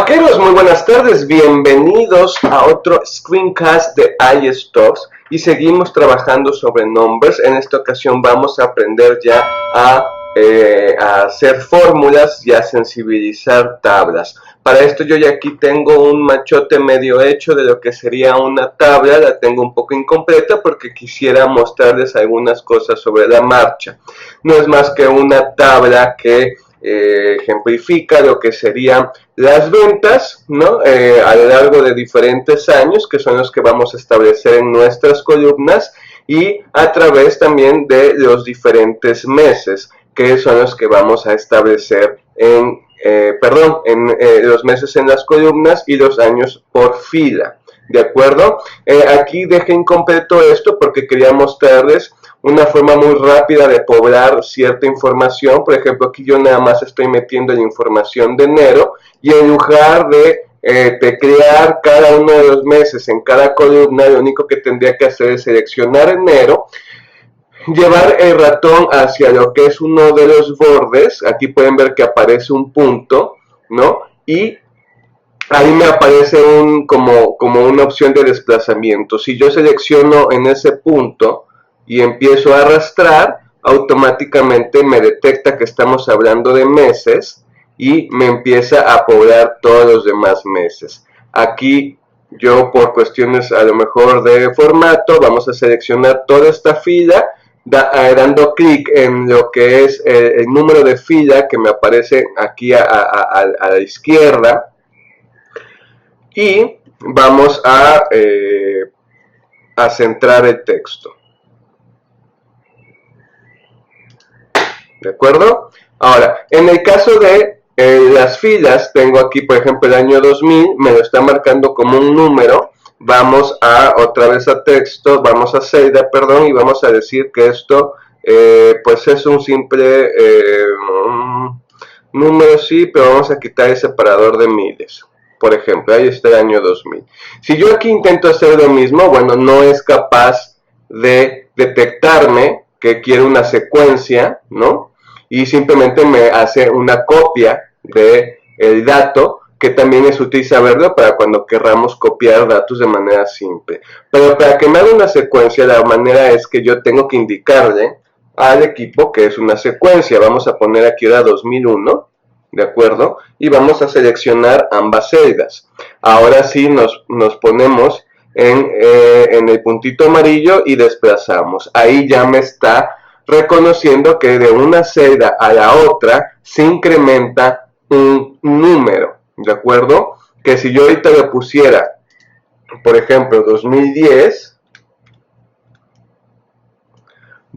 Vaqueros, muy buenas tardes, bienvenidos a otro screencast de iStocks y seguimos trabajando sobre numbers. En esta ocasión vamos a aprender ya a hacer fórmulas y a sensibilizar tablas. Para esto yo ya aquí tengo un machote medio hecho de lo que sería una tabla. La tengo un poco incompleta porque quisiera mostrarles algunas cosas sobre la marcha. No es más que una tabla que ejemplifica lo que serían las ventas, ¿no? A lo largo de diferentes años, que son los que vamos a establecer en nuestras columnas, y a través también de los diferentes meses, que son los que vamos a establecer en los meses en las columnas y los años por fila. ¿De acuerdo? Aquí dejé incompleto esto porque quería mostrarles una forma muy rápida de poblar cierta información. Por ejemplo, aquí yo nada más estoy metiendo la información de enero y en lugar de teclear cada uno de los meses en cada columna, lo único que tendría que hacer es seleccionar enero, llevar el ratón hacia lo que es uno de los bordes. Aquí pueden ver que aparece un punto, ¿no? Y ahí me aparece como una opción de desplazamiento. Si yo selecciono en ese punto y empiezo a arrastrar, automáticamente me detecta que estamos hablando de meses y me empieza a poblar todos los demás meses. Aquí yo, por cuestiones a lo mejor de formato, vamos a seleccionar toda esta fila, dando clic en lo que es el número de fila que me aparece aquí a la izquierda. Y vamos a centrar el texto. ¿De acuerdo? Ahora, en el caso de las filas, tengo aquí, por ejemplo, el año 2000, me lo está marcando como un número. Vamos a, otra vez a texto, vamos a celda, perdón, y vamos a decir que esto, pues es un simple número, sí, pero vamos a quitar el separador de miles. Por ejemplo, ahí está el año 2000. Si yo aquí intento hacer lo mismo, bueno, no es capaz de detectarme que quiere una secuencia, ¿no? Y simplemente me hace una copia del dato, que también es útil saberlo para cuando querramos copiar datos de manera simple. Pero para que me haga una secuencia, la manera es que yo tengo que indicarle al equipo que es una secuencia. Vamos a poner aquí la 2001. ¿De acuerdo? Y vamos a seleccionar ambas celdas. Ahora sí nos ponemos en el puntito amarillo y desplazamos. Ahí ya me está reconociendo que de una celda a la otra se incrementa un número. ¿De acuerdo? Que si yo ahorita le pusiera, por ejemplo, 2010,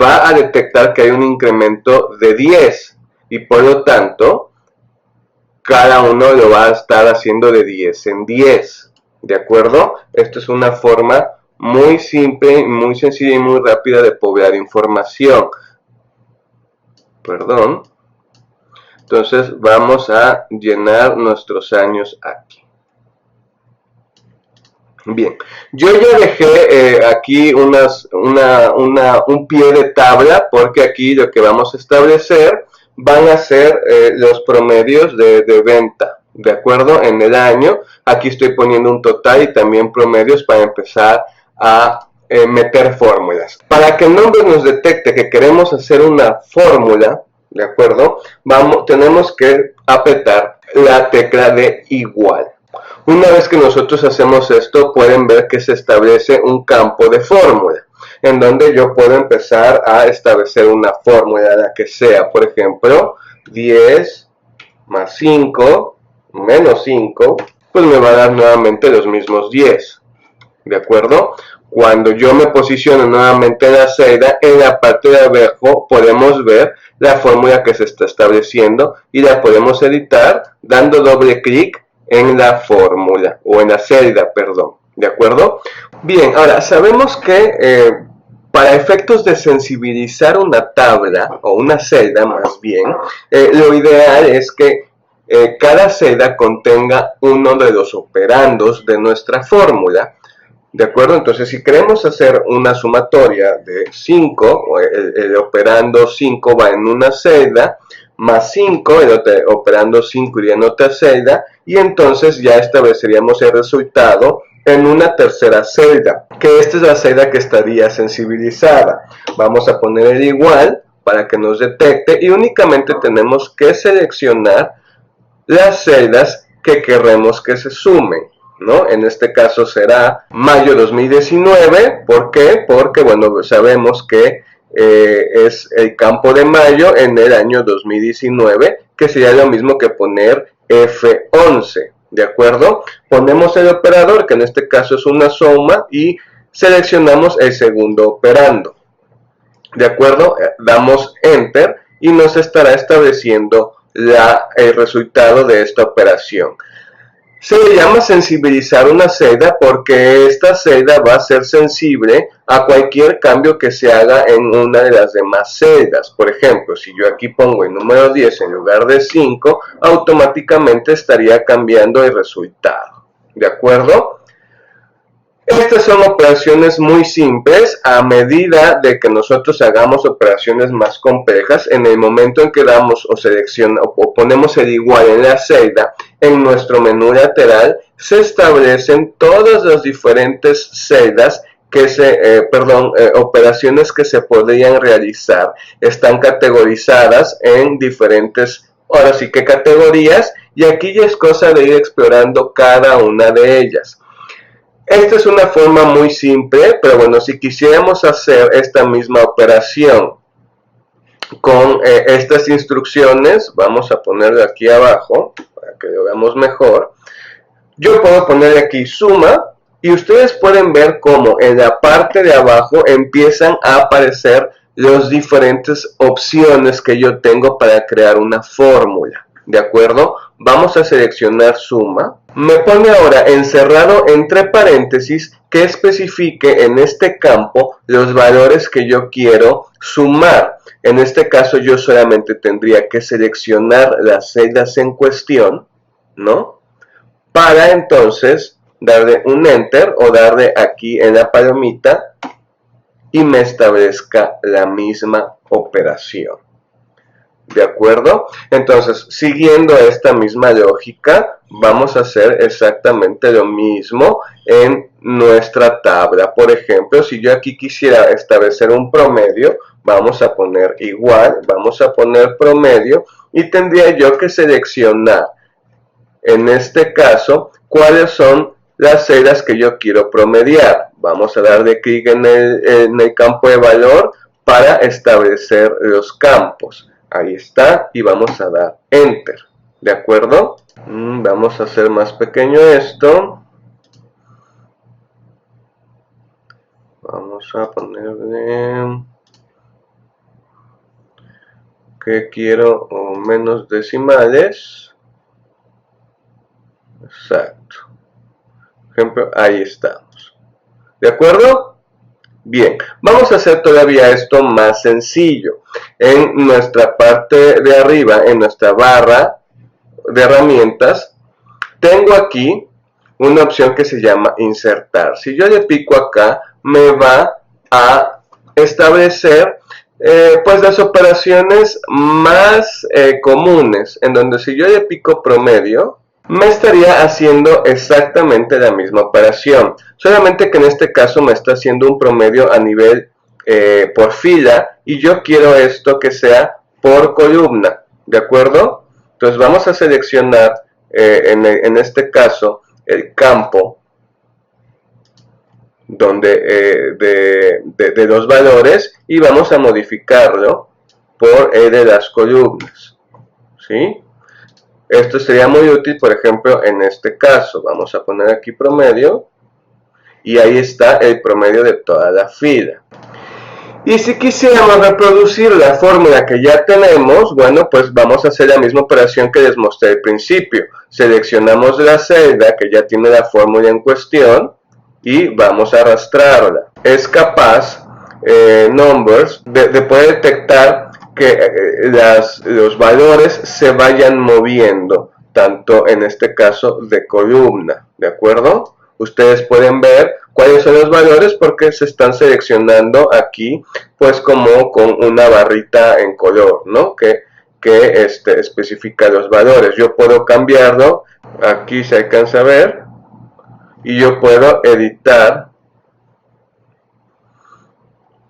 va a detectar que hay un incremento de 10 y por lo tanto cada uno lo va a estar haciendo de 10 en 10, ¿de acuerdo? Esto es una forma muy simple, muy sencilla y muy rápida de poblar información. Perdón. Entonces vamos a llenar nuestros años aquí. Bien, yo ya dejé aquí un pie de tabla porque aquí lo que vamos a establecer van a ser los promedios de venta, ¿de acuerdo? En el año, aquí estoy poniendo un total y también promedios para empezar a meter fórmulas. Para que Numbers nos detecte que queremos hacer una fórmula, ¿de acuerdo? Tenemos que apretar la tecla de igual. Una vez que nosotros hacemos esto, pueden ver que se establece un campo de fórmula, en donde yo puedo empezar a establecer una fórmula, la que sea. Por ejemplo, 10 más 5 menos 5, pues me va a dar nuevamente los mismos 10. ¿De acuerdo? Cuando yo me posiciono nuevamente en la celda, en la parte de abajo podemos ver la fórmula que se está estableciendo y la podemos editar dando doble clic en la fórmula o en la celda, perdón. ¿De acuerdo? Bien, ahora sabemos que para efectos de sensibilizar una tabla o una celda más bien, lo ideal es que cada celda contenga uno de los operandos de nuestra fórmula. ¿De acuerdo? Entonces, si queremos hacer una sumatoria de 5, el operando 5 va en una celda, más 5, operando 5 iría en otra celda, y entonces ya estableceríamos el resultado en una tercera celda, que esta es la celda que estaría sensibilizada. Vamos a poner el igual para que nos detecte, y únicamente tenemos que seleccionar las celdas que queremos que se sumen, ¿no? En este caso será mayo 2019, ¿por qué? Porque, bueno, sabemos que es el campo de mayo en el año 2019, que sería lo mismo que poner F11, ¿de acuerdo? Ponemos el operador, que en este caso es una suma, y seleccionamos el segundo operando, ¿de acuerdo? Damos Enter y nos estará estableciendo el resultado de esta operación. Se le llama sensibilizar una celda porque esta celda va a ser sensible a cualquier cambio que se haga en una de las demás celdas. Por ejemplo, si yo aquí pongo el número 10 en lugar de 5, automáticamente estaría cambiando el resultado. ¿De acuerdo? Estas son operaciones muy simples. A medida de que nosotros hagamos operaciones más complejas, en el momento en que damos o ponemos el igual en la celda, en nuestro menú lateral se establecen todas las diferentes celdas operaciones que se podrían realizar. Están categorizadas en diferentes, ahora sí que categorías, y aquí ya es cosa de ir explorando cada una de ellas. Esta es una forma muy simple, pero bueno, si quisiéramos hacer esta misma operación con estas instrucciones, vamos a ponerlo aquí abajo para que lo veamos mejor. Yo puedo poner aquí suma y ustedes pueden ver cómo en la parte de abajo empiezan a aparecer las diferentes opciones que yo tengo para crear una fórmula. ¿De acuerdo? Vamos a seleccionar suma. Me pone ahora encerrado entre paréntesis que especifique en este campo los valores que yo quiero sumar. En este caso yo solamente tendría que seleccionar las celdas en cuestión, ¿no? Para entonces darle un Enter o darle aquí en la palomita y me establezca la misma operación. ¿De acuerdo? Entonces, siguiendo esta misma lógica, vamos a hacer exactamente lo mismo en nuestra tabla. Por ejemplo, si yo aquí quisiera establecer un promedio, vamos a poner igual, vamos a poner promedio, y tendría yo que seleccionar, en este caso, cuáles son las celdas que yo quiero promediar. Vamos a darle clic en el campo de valor para establecer los campos. Ahí está, y vamos a dar Enter, ¿de acuerdo? Vamos a hacer más pequeño esto. Vamos a ponerle que quiero menos decimales. Exacto. Por ejemplo, ahí estamos. ¿De acuerdo? Bien, vamos a hacer todavía esto más sencillo. En nuestra parte de arriba, en nuestra barra de herramientas, tengo aquí una opción que se llama insertar. Si yo le pico acá, me va a establecer pues las operaciones más comunes, en donde si yo le pico promedio, me estaría haciendo exactamente la misma operación, solamente que en este caso me está haciendo un promedio a nivel por fila, y yo quiero esto que sea por columna, ¿de acuerdo? Entonces vamos a seleccionar en este caso el campo donde de los valores, y vamos a modificarlo por el de las columnas, ¿sí? Esto sería muy útil, por ejemplo, en este caso. Vamos a poner aquí promedio, y ahí está el promedio de toda la fila. Y si quisiéramos reproducir la fórmula que ya tenemos, bueno, pues vamos a hacer la misma operación que les mostré al principio. Seleccionamos la celda que ya tiene la fórmula en cuestión y vamos a arrastrarla. Es capaz, Numbers, de poder detectar que los valores se vayan moviendo, tanto en este caso de columna, ¿de acuerdo? Ustedes pueden ver cuáles son los valores porque se están seleccionando aquí, pues como con una barrita en color, ¿no? Que que especifica los valores. Yo puedo cambiarlo, aquí se alcanza a ver, y yo puedo editar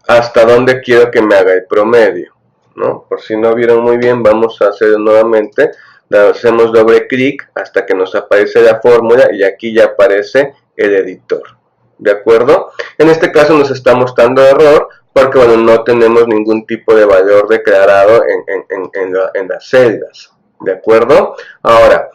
hasta donde quiero que me haga el promedio, ¿no? Por si no vieron muy bien, vamos a hacerlo nuevamente. Hacemos doble clic hasta que nos aparece la fórmula y aquí ya aparece el editor, ¿de acuerdo? En este caso nos está mostrando error porque, bueno, no tenemos ningún tipo de valor declarado en las celdas, ¿de acuerdo? Ahora,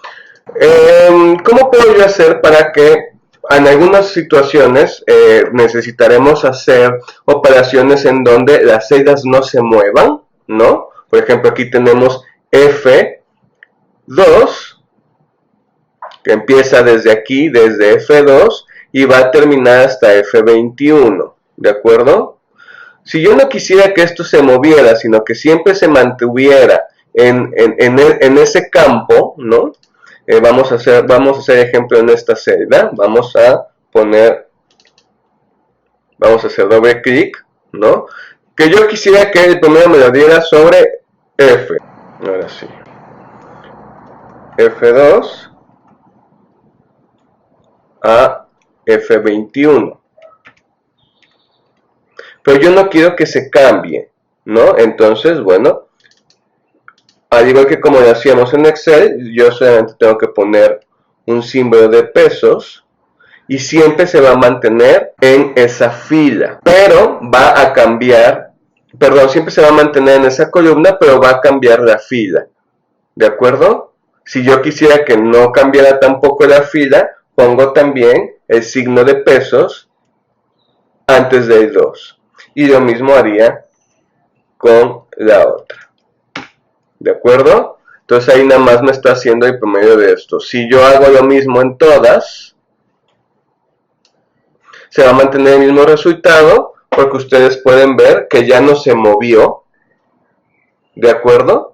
¿cómo puedo yo hacer para que en algunas situaciones necesitaremos hacer operaciones en donde las celdas no se muevan, ¿no? Por ejemplo, aquí tenemos F2, que empieza desde aquí, desde F2, y va a terminar hasta F21, ¿de acuerdo? Si yo no quisiera que esto se moviera, sino que siempre se mantuviera en ese campo, ¿no? Vamos a hacer ejemplo en esta celda. Vamos a hacer doble clic, ¿no? Que yo quisiera que el primero me lo diera sobre F. Ahora sí. F2 a F21. Pero yo no quiero que se cambie, ¿no? Entonces, bueno, al igual que como lo hacíamos en Excel, yo solamente tengo que poner un símbolo de pesos y siempre se va a mantener en esa fila, pero va a cambiar, perdón, siempre se va a mantener en esa columna, pero va a cambiar la fila, ¿de acuerdo? Si yo quisiera que no cambiara tampoco la fila, pongo también el signo de pesos antes del 2. Y lo mismo haría con la otra. ¿De acuerdo? Entonces ahí nada más me está haciendo el promedio de esto. Si yo hago lo mismo en todas, se va a mantener el mismo resultado, porque ustedes pueden ver que ya no se movió. ¿De acuerdo?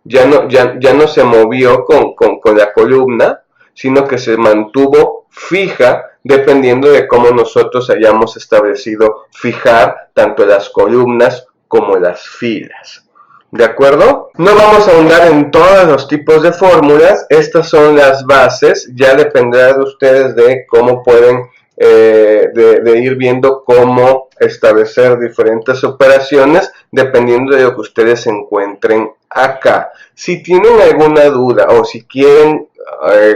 Ya no se movió con la columna, sino que se mantuvo fija, dependiendo de cómo nosotros hayamos establecido fijar tanto las columnas como las filas. ¿De acuerdo? No vamos a ahondar en todos los tipos de fórmulas. Estas son las bases. Ya dependerá de ustedes de cómo pueden de ir viendo cómo establecer diferentes operaciones dependiendo de lo que ustedes encuentren acá. Si tienen alguna duda o si quieren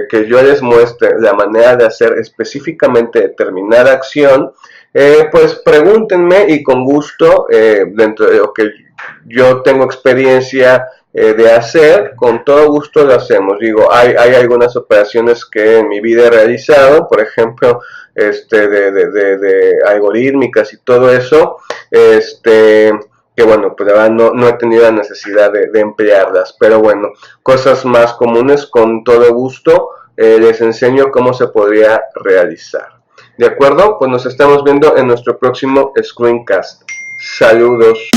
que yo les muestre la manera de hacer específicamente determinada acción, pues pregúntenme y con gusto, dentro de lo que yo tengo experiencia de hacer, con todo gusto lo hacemos. Digo, hay algunas operaciones que en mi vida he realizado, por ejemplo, de algorítmicas y todo eso, que bueno, pues la verdad no he tenido la necesidad de emplearlas, pero bueno, cosas más comunes con todo gusto les enseño cómo se podría realizar. ¿De acuerdo? Pues nos estamos viendo en nuestro próximo screencast. Saludos.